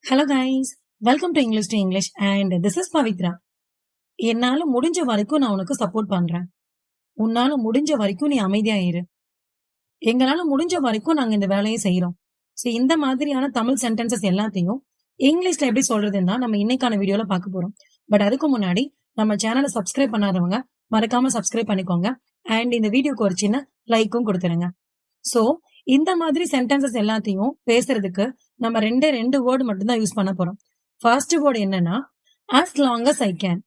Hello guys, welcome to English and this is Pavithra. என்னால முடிஞ்ச வரைக்கும் நான் உனக்கு சப்போர்ட் பண்றேன். உன்னால முடிஞ்ச வரைக்கும் நீ அமைதியா இரு. எங்களால முடிஞ்ச வரைக்கும் நாங்க இந்த வேலையை செய்யறோம். ஸோ இந்த மாதிரியான தமிழ் சென்டென்சஸ் எல்லாத்தையும் இங்கிலீஷ்ல எப்படி சொல்றதுன்னா நம்ம இன்னைக்கான வீடியோல பார்க்க போறோம். பட் அதுக்கு முன்னாடி நம்ம சேனலை சப்ஸ்கிரைப் பண்ணாதவங்க மறக்காம சப்ஸ்கிரைப் பண்ணிக்கோங்க. அண்ட் இந்த வீடியோக்கு ஒரு சின்ன லைக்கும் கொடுத்துருங்க. ஸோ இந்த மாதிரி சென்டென்சஸ் எல்லாத்தையும் பேசுறதுக்கு நம்ம ரெண்டு வேர்டு மட்டும் தான் யூஸ் பண்ண போறோம். ஃபர்ஸ்ட் வேர்டு என்னன்னா as long as I can.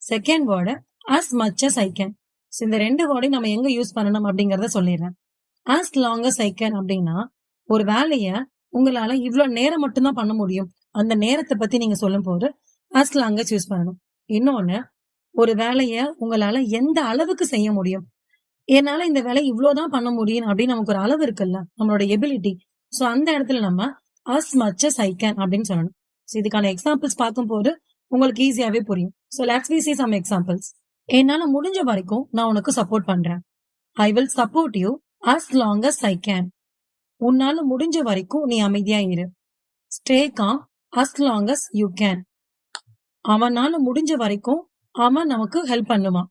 Second word as much as I can. So இந்த ரெண்டு வேர்டையும் நம்ம எங்க யூஸ் பண்ணணும் அப்படிங்கறத சொல்லிடுறேன். as long as I can அப்படின்னா ஒரு வேலைய உங்களால இவ்வளவு நேரம் மட்டும்தான் பண்ண முடியும், அந்த நேரத்தை பத்தி நீங்க சொல்லும் போது as long as யூஸ் பண்ணணும். இன்னொன்னு, ஒரு வேலைய உங்களால எந்த அளவுக்கு செய்ய முடியும், என்னால இந்த வேலை இவ்வளவுதான் பண்ண முடியும் அப்படின்னு நமக்கு ஒரு அளவு இருக்குல்ல, நம்மளோட எபிலிட்டி. சோ அந்த இடத்துல நம்ம as much as I can அப்படின்னு சொல்லணும். சோ இதுக்கான எக்ஸாம்பிள்ஸ் பார்க்கும்போது உங்களுக்கு ஈஸியாவே புரியும். So let's we see some examples. என்னால முடிஞ்ச வரைக்கும் நான் உனக்கு சப்போர்ட் பண்றேன். I will support you as long as I can. உன்னால முடிஞ்ச வரைக்கும் நீ அமைதியா இரு. Stay calm as long as you can. அவனால முடிஞ்ச வரைக்கும் அவன் நமக்கு ஹெல்ப் பண்ணுவான்.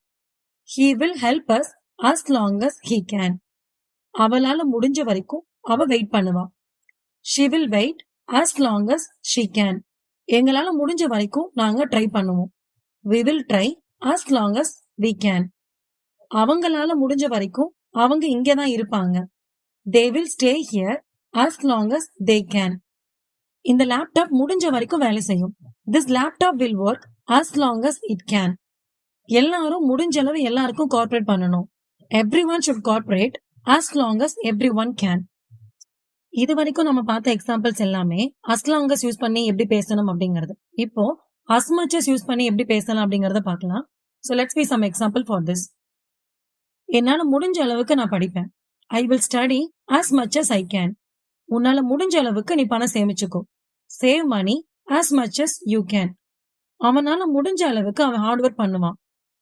He will help us as long as he can. அவளால முடிஞ்ச வரைக்கும் அவ வெயிட் பண்ணுவா. She will wait as long as she can. எங்களால முடிஞ்ச வரைக்கும் நாங்க ட்ரை பண்ணுவோம். We will try as long as we can. அவங்களால முடிஞ்ச வரைக்கும் அவங்க இங்கதான் இருப்பாங்க. They will stay here as long as they can. இந்த லேப்டாப் முடிஞ்ச வரைக்கும் வேலை செய்யும். This laptop will work as long as it can. எல்லாரும் முடிஞ்ச அளவு எல்லாருக்கும் கோஆபரேட் பண்ணணும். Everyone should cooperate as long as everyone can. இது வரைக்கும் நம்ம பார்த்த எக்ஸாம்பிள்ஸ் எல்லாமே as long as யூஸ் பண்ணி எப்படி பேசணும் அப்படிங்கிறது. இப்போ as much as யூஸ் பண்ணி எப்படி பேசலாம் அப்படிங்கறத பார்க்கலாம். So let's see some example for this. என்னால முடிஞ்ச அளவுக்கு நான் படிப்பேன். I will study as much as I can. உன்னால முடிஞ்ச அளவுக்கு நீ பணம் சேமிச்சுக்கோ. Save money as much as you can. அவனால முடிஞ்ச அளவுக்கு அவன் ஹார்ட் ஒர்க் பண்ணுவான்.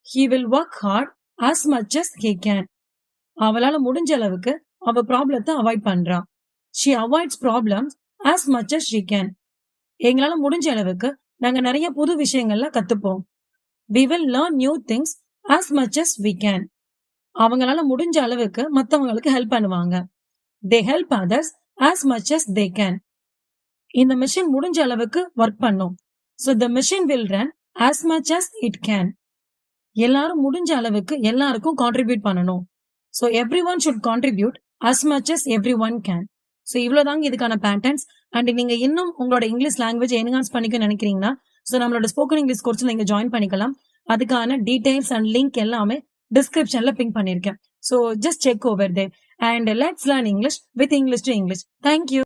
He will work hard as much as he can. அவளால முடிஞ்ச அளவுக்கு அவ ப்ராப்ளத்தை அவாய்ட் பண்றா. She avoids problems as much as she can. எங்களால முடிஞ்ச அளவுக்கு நாங்க நிறைய புது விஷயங்கள்ல கத்துப்போம். We will learn new things as much as we can. அவங்களால முடிஞ்ச அளவுக்கு மத்தவங்களுக்கு ஹெல்ப் பண்ணுவாங்க. They help others as much as they can. இந்த மிஷின் முடிஞ்ச அளவுக்கு ஒர்க் பண்ணும். So the machine will run as much as it can. எல்லாரும் முடிஞ்ச அளவுக்கு எல்லாருக்கும் கான்ட்ரிபியூட் பண்ணணும். So everyone should contribute as much as everyone can. So இவ்வளவுதாங்க இதுக்கான பேட்டர்ன்ஸ். அண்ட் நீங்க இன்னும் உங்களோட இங்கிலீஷ் லாங்குவேஜ் என்ஹான்ஸ் பண்ணிக்க நினைக்கிறீங்கன்னா நம்மளோட ஸ்போக்கன் இங்கிலீஷ் கோர்ஸ்ல நீங்க ஜாயின் பண்ணிக்கலாம். அதுக்கான டீடைல்ஸ் அண்ட் லிங்க் எல்லாமே டிஸ்கிரிப்ஷன்ல பின் பண்ணிருக்கேன். So just check over there and let's learn English with English to English. Thank you.